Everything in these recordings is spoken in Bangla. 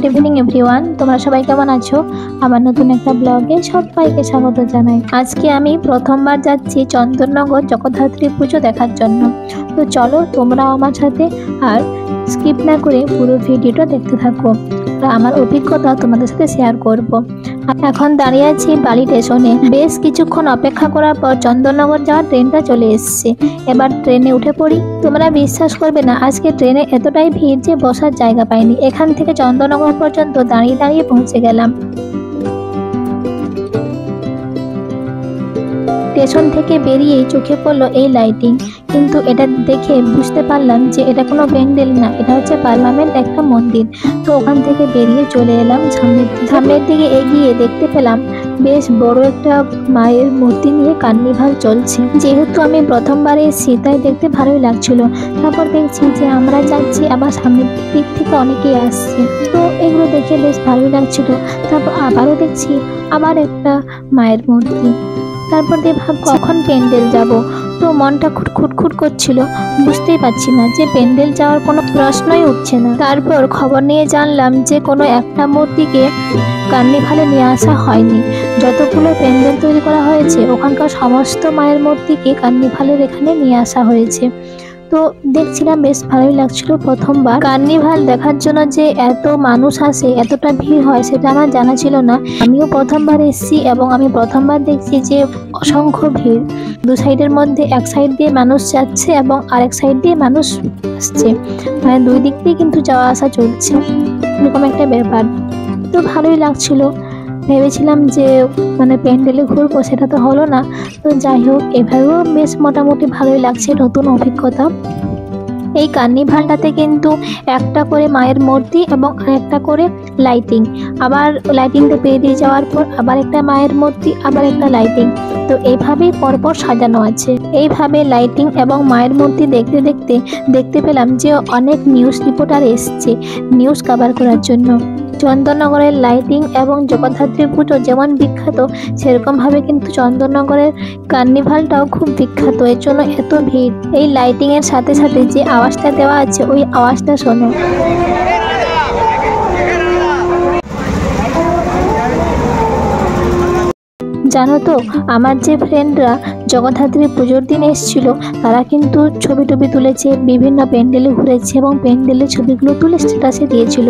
গুড ইভিনিং এভরিওয়ান, তোমরা সবাই কেমন আছো? আমার নতুন একটা ব্লগে সবাইকে স্বাগত জানাই। আজকে আমি প্রথমবার যাচ্ছি চন্দননগর জগদ্ধাত্রী পুজো দেখার জন্য। তো চলো তোমরা আমার সাথে আর স্কিপ না করে পুরো ভিডিওটা দেখতে থাকো। আমার অভিজ্ঞতা তোমাদের সাথে শেয়ার করব। এখন দাঁড়িয়ে আছি বালি স্টেশনে। বেশ কিছুক্ষণ অপেক্ষা করার পর চন্দননগর যাওয়ার ট্রেনটা চলে এসেছে। এবার ট্রেনে উঠে পড়ি। তোমরা বিশ্বাস করবে না, আজকে ট্রেনে এতটাই ভিড় যে বসার জায়গা পাইনি। এখান থেকে চন্দননগর পর্যন্ত দাঁড়িয়ে দাঁড়িয়ে পৌঁছে গেলাম। স্টেশন থেকে বেরিয়েই চোখে পড়লো এই লাইটিং, কিন্তু এটা দেখে বুঝতে পারলাম যে এটা কোনো প্যান্ডেল না, এটা হচ্ছে পার্লামেন্ট একটা মন্দির। তো ওখান থেকে বেরিয়ে চলে এলাম সামনের দিকে এগিয়ে দেখতে পেলাম বেশ বড় একটা মায়ের মূর্তি নিয়ে কার্নিভাল চলছে। যেহেতু আমি প্রথমবার এসেছি তাই দেখতে ভালোই লাগছিল। তারপর দেখছি যে আমরা যাচ্ছি, আবার সামনের দিক থেকে অনেকেই আসছে। তো এগুলো দেখে বেশ ভালোই লাগছিল। তারপর আবারও দেখছি আবার একটা মায়ের মূর্তি। তারপর দিয়ে ভাব কখন প্যান্ডেল যাব। তো মনটা খুটখুট করছিল, বুঝতেই পারছি না যে প্যান্ডেল যাওয়ার কোনো প্রশ্নই উঠছে না। তারপর খবর নিয়ে জানলাম যে কোনো একটা মূর্তিকে কার্নিভালে নিয়ে আসা হয়নি। যতগুলো প্যান্ডেল তৈরি করা হয়েছে ওখানকার সমস্ত মায়ের মূর্তিকে কার্নিভালের এখানে নিয়ে আসা হয়েছে। তো দেখছিলাম বেশ ভালোই লাগছিল। প্রথমবার কার্নিভাল দেখার জন্য যে এত মানুষ আসে, এতটা ভিড় হয় সেটা আমার জানা ছিল না। আমিও প্রথমবার এসেছি এবং আমি প্রথমবার দেখছি যে অসংখ্য ভিড়। দু সাইডের মধ্যে এক সাইড দিয়ে মানুষ যাচ্ছে এবং আরেক সাইড দিয়ে মানুষ আসছে, মানে দুই দিক দিয়ে কিন্তু যাওয়া আসা চলছে, এরকম একটা ব্যাপার। তো ভালোই লাগছিল। ভেবেছিলাম যে মানে প্যান্ডেলে ঘুরবো, সেটা তো হলো না। তো যাই হোক, এভাবেও বেশ মোটামুটি ভালোই লাগছে, নতুন অভিজ্ঞতা। এই কার্নিভালটাতে কিন্তু একটা করে মায়ের মূর্তি এবং আরেকটা করে লাইটিং, আবার লাইটিংটা পেরিয়ে যাওয়ার পর আবার একটা মায়ের মূর্তি, আবার একটা লাইটিং। তো এইভাবেই পরপর সাজানো আছে। এইভাবে লাইটিং এবং মায়ের মূর্তি দেখতে দেখতে দেখতে পেলাম যে অনেক নিউজ রিপোর্টার এসছে নিউজ কভার করার জন্য। চন্দননগরের লাইটিং এবং জগদ্ধাত্রী পুজো যেমন বিখ্যাত, সেরকমভাবে কিন্তু চন্দননগরের কার্নিভালটাও খুব বিখ্যাত। এর জন্য এত ভিড়। এই লাইটিংয়ের সাথে সাথে যে আওয়াজটা দেওয়া আছে ওই আওয়াজটা শোনো। জানো তো, আমার যে ফ্রেন্ডরা জগদ্ধাত্রী পুজোর দিন এসেছিল তারা কিন্তু ছবি টবি তুলেছে, বিভিন্ন প্যান্ডেলে ঘুরেছে এবং প্যান্ডেলের ছবিগুলো তুলে স্ট্যাটাসে দিয়েছিল।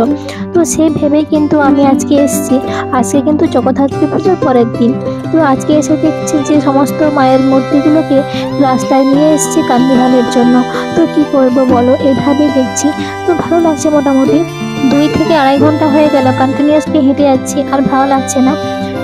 তো সেই ভেবেই কিন্তু আমি আজকে এসেছি। আজকে কিন্তু জগদ্ধাত্রী পুজোর পরের দিন। তো আজকে এসে দেখছি যে সমস্ত মায়ের মূর্তিগুলোকে রাস্তায় নিয়ে এসছে কার্নিভালের জন্য। তো কি করব বলো, এভাবেই দেখছি। তো ভালো লাগছে মোটামুটি। 2 থেকে আড়াই ঘন্টা হয়ে গেল কন্টিনিউয়াসলি হেঁটে যাচ্ছি, আর ভালো লাগছে না,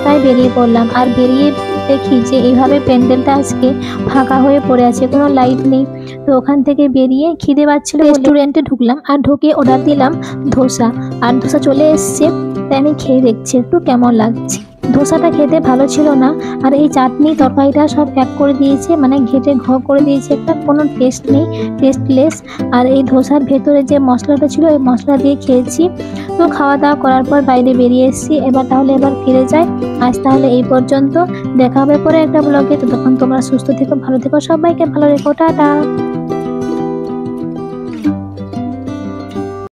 তাই বেরিয়ে পড়লাম। আর বেরিয়ে দেখি যে এইভাবে প্যান্ডেলটা আজকে ফাঁকা হয়ে পড়ে আছে, কোনো লাইট নেই। তো ওখান থেকে বেরিয়ে খিদে পাচ্ছিল, রেস্টুরেন্টে ঢুকলাম আর ঢুকে অর্ডার দিলাম ধোসা। আর ধোসা চলে এসছে, তাই আমি খেয়ে দেখছি একটু কেমন লাগছে। ধোসাটা খেতে ভালো ছিল না, আর এই চাটনি তরকারিটা সব এক করে দিয়েছে, মানে ঘেটে ঘ করে দিয়েছে, একটা কোনো টেস্ট নেই, টেস্টলেস। আর এই ধোসার ভেতরে যে মশলাটা ছিল ওই মশলা দিয়ে খেয়েছি। তো খাওয়া দাওয়া করার পর বাইরে বেরিয়ে এসেছি। এবার ফিরে যাই। আজ তাহলে এই পর্যন্ত, দেখা হবে পরে একটা ব্লগে। ততক্ষণ তোমরা সুস্থ থেকো, ভালো থেকো, সবাইকে ভালো রেখো, টাটা।